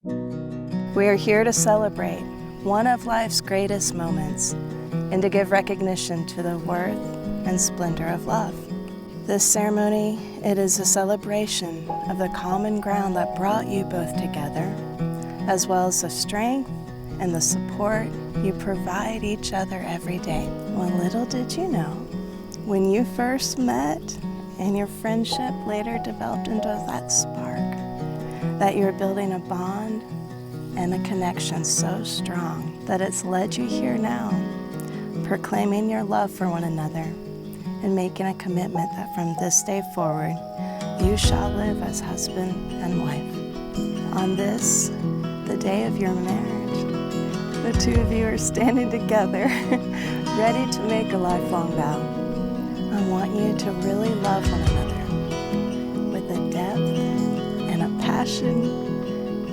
We are here to celebrate one of life's greatest moments and to give recognition to the worth and splendor of love. This ceremony, it is a celebration of the common ground that brought you both together, as well as the strength and the support you provide each other every day. Well, little did you know, when you first met and your friendship later developed into that spark, that you're building a bond and a connection so strong that it's led you here now, proclaiming your love for one another and making a commitment that from this day forward, you shall live as husband and wife. On this, the day of your marriage, the two of you are standing together, ready to make a lifelong vow. I want you to really love one another with a depth and a passion,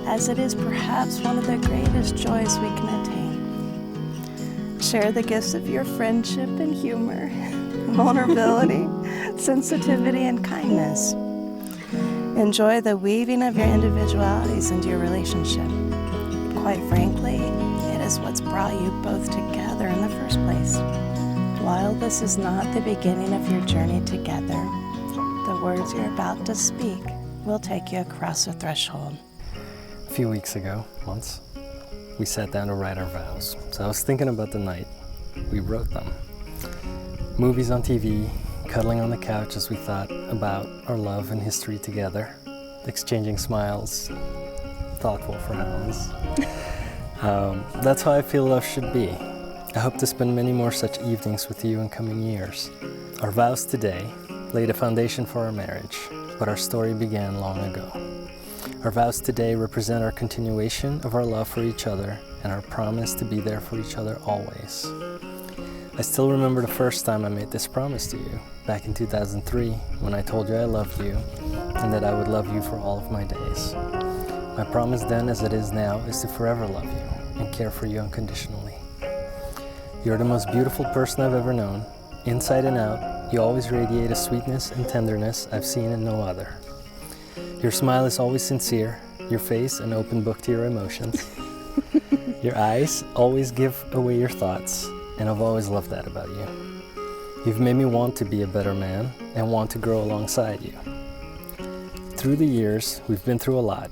as it is perhaps one of the greatest joys we can attain. Share the gifts of your friendship and humor, vulnerability, sensitivity, and kindness. Enjoy the weaving of your individualities into your relationship. Quite frankly, it is what's brought you both together in the first place. While this is not the beginning of your journey together, the words you're about to speak will take you across the threshold. A few weeks ago, we sat down to write our vows. So I was thinking about the night we wrote them. Movies on TV, cuddling on the couch as we thought about our love and history together, exchanging smiles, thoughtful frowns. That's how I feel love should be. I hope to spend many more such evenings with you in coming years. Our vows today laid a foundation for our marriage, but our story began long ago. Our vows today represent our continuation of our love for each other and our promise to be there for each other always. I still remember the first time I made this promise to you, back in 2003, when I told you I loved you and that I would love you for all of my days. My promise then, as it is now, is to forever love you and care for you unconditionally. You're the most beautiful person I've ever known. Inside and out, you always radiate a sweetness and tenderness I've seen in no other. Your smile is always sincere, your face an open book to your emotions. Your eyes always give away your thoughts, and I've always loved that about you. You've made me want to be a better man and want to grow alongside you. Through the years, we've been through a lot,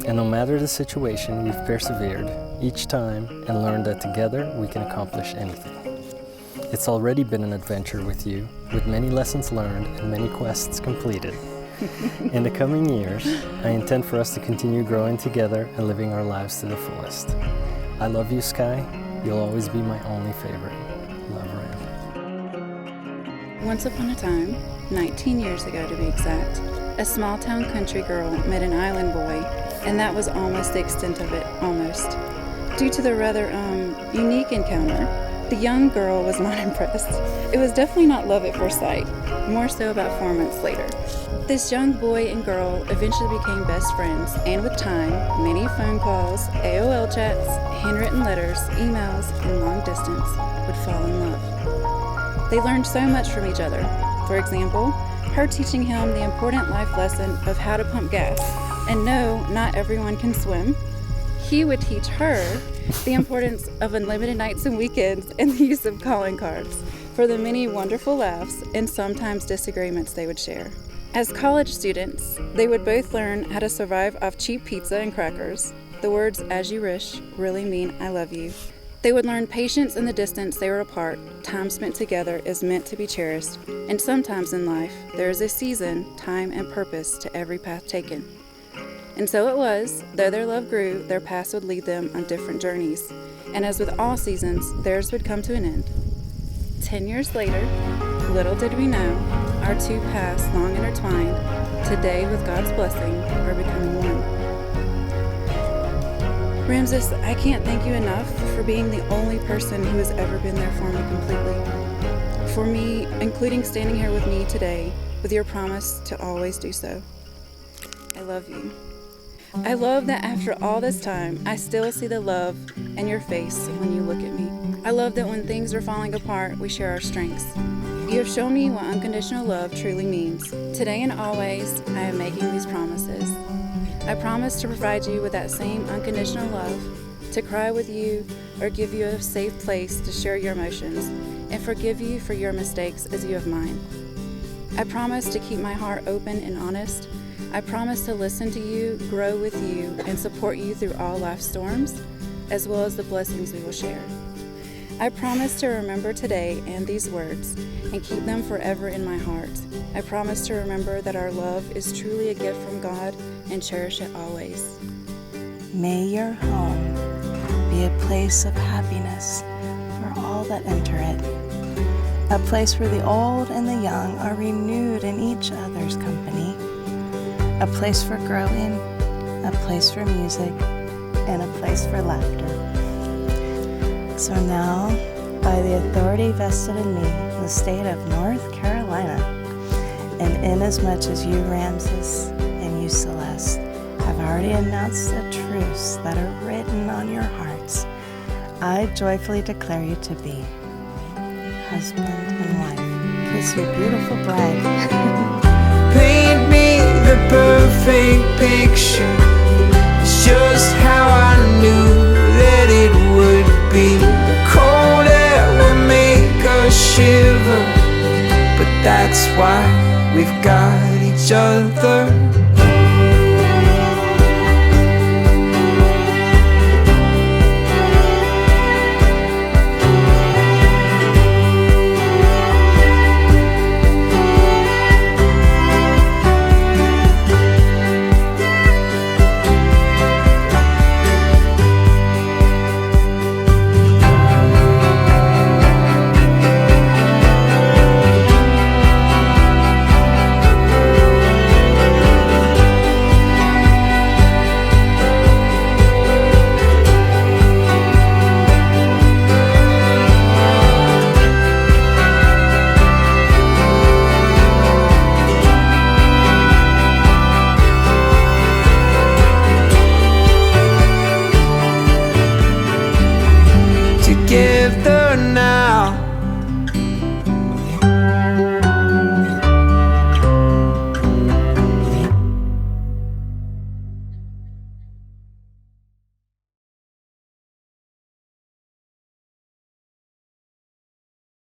and no matter the situation, we've persevered each time and learned that together we can accomplish anything. It's already been an adventure with you, with many lessons learned and many quests completed. In the coming years, I intend for us to continue growing together and living our lives to the fullest. I love you, Sky. You'll always be my only favorite. Love, Ram. Once upon a time, 19 years ago to be exact, a small-town country girl met an island boy, and that was almost the extent of it, almost. Due to the rather, unique encounter, the young girl was not impressed. It was definitely not love at first sight, more so about 4 months later. This young boy and girl eventually became best friends, and with time, many phone calls, AOL chats, handwritten letters, emails, and long distance would fall in love. They learned so much from each other. For example, her teaching him the important life lesson of how to pump gas. And no, not everyone can swim. He would teach her the importance of unlimited nights and weekends and the use of calling cards for the many wonderful laughs and sometimes disagreements they would share. As college students, they would both learn how to survive off cheap pizza and crackers. The words "as you wish" really mean "I love you." They would learn patience in the distance they were apart. Time spent together is meant to be cherished, and sometimes in life, there is a season, time, and purpose to every path taken. And so it was, though their love grew, their paths would lead them on different journeys. And as with all seasons, theirs would come to an end. 10 years later, little did we know, our two paths, long intertwined, today with God's blessing, are becoming one. Ramses, I can't thank you enough for being the only person who has ever been there for me completely. For me, including standing here with me today, with your promise to always do so. I love you. I love that after all this time, I still see the love in your face when you look at me. I love that when things are falling apart, we share our strengths. You have shown me what unconditional love truly means. Today and always, I am making these promises. I promise to provide you with that same unconditional love, to cry with you or give you a safe place to share your emotions, and forgive you for your mistakes as you have mine. I promise to keep my heart open and honest. I promise to listen to you, grow with you, and support you through all life's storms, as well as the blessings we will share. I promise to remember today and these words and keep them forever in my heart. I promise to remember that our love is truly a gift from God and cherish it always. May your home be a place of happiness for all that enter it, a place where the old and the young are renewed in each other's company, a place for growing, a place for music, and a place for laughter. So now, by the authority vested in me in the state of North Carolina, and inasmuch as you, Ramses, and you, Celeste, have already announced the truths that are written on your hearts, I joyfully declare you to be husband and wife. Kiss your beautiful bride. Paint me the perfect picture. It's just how I knew that it would be. The cold air will make us shiver, but that's why we've got each other.